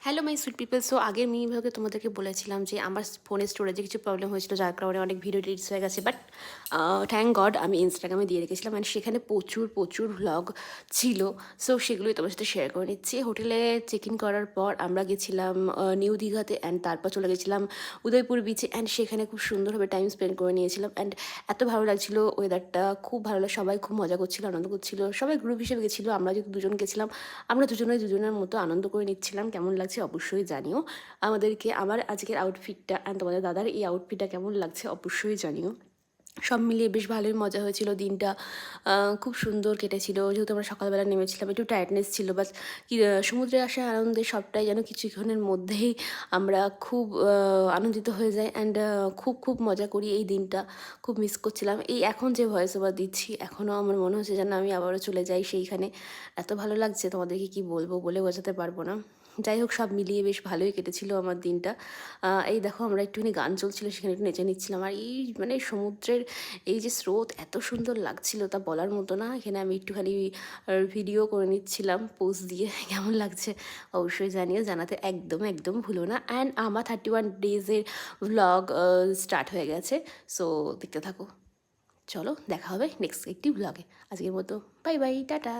Hello my sweet people. So আগের mini ব্লগে তোমাদেরকে বলেছিলাম যে আমার ফোনের স্টোরেজে কিছু প্রবলেম হয়েছিল, যার কারণে অনেক ভিডিও ডিলিটস হয়ে গেছে। বাট থ্যাংক গড আমি ইনস্টাগ্রামে দিয়ে রেখেছিলাম, অ্যান্ড সেখানে প্রচুর প্রচুর ভ্লগ ছিল। সো সেগুলোই তোমার সাথে শেয়ার করে নিচ্ছি। হোটেলে চেক ইন করার পর আমরা গেছিলাম নিউ দীঘাতে, অ্যান্ড তারপর চলে গেছিলাম উদয়পুর বিচে, অ্যান্ড সেখানে খুব সুন্দরভাবে টাইম স্পেন্ড করে নিয়েছিলাম। অ্যান্ড এত ভালো লাগছিল, ওয়েদারটা খুব ভালো লাগে, সবাই খুব মজা করছিল, আনন্দ করছিল, সবাই গ্রুপ হিসেবে গেছিলো। আমরা যেহেতু দুজন গেছিলাম, আমরা দুজনের মতো আনন্দ করে নিচ্ছিলাম। কেমন লাগছে অবশ্যই জানিও আমাদেরকে। আমার আজকের আউটফিটটা অ্যান্ড তোমাদের দাদার এই আউটফিটটা কেমন লাগছে অবশ্যই জানিও। সব মিলিয়ে বেশ ভালোই মজা হয়েছিল দিনটা। খুব সুন্দর কেটেছিল, যেহেতু আমরা সকালবেলা নেমেছিলাম, একটু টায়ার্ডনেস ছিল, বাট কি সমুদ্রে আসার আনন্দে সবটাই যেন কিছুক্ষণের মধ্যেই আমরা খুব আনন্দিত হয়ে যাই। অ্যান্ড খুব খুব মজা করি এই দিনটা। খুব মিস করছিলাম এই এখন যে ভয়েস ওভার দিচ্ছি, এখনও আমার মনে হচ্ছে যেন আমি আবারও চলে যাই সেইখানে। এত ভালো লাগছে, তোমাদেরকে কি বলবো, বলে বোঝাতে পারবো না। যাই হোক, সব মিলিয়ে বেশ ভালোই কেটেছিল আমার দিনটা। এই দেখো, আমরা একটুখানি গান চলছিল, সেখানে একটু নেচে নিচ্ছিলাম। আর এই মানে সমুদ্রের এই যে স্রোত এত সুন্দর লাগছিল, তা বলার মতো না। এখানে আমি একটুখানি ভিডিও করে নিচ্ছিলাম পোজ দিয়ে। কেমন লাগছে অবশ্যই জানিও, জানাতে একদম একদম ভুলো না। অ্যান্ড আমার 31 ডেজের ভ্লগ স্টার্ট হয়ে গেছে। সো দেখতে থাকো। চলো দেখা হবে নেক্সট একটি ভ্লগে। আজকের মতো বাই বাই, টাটা।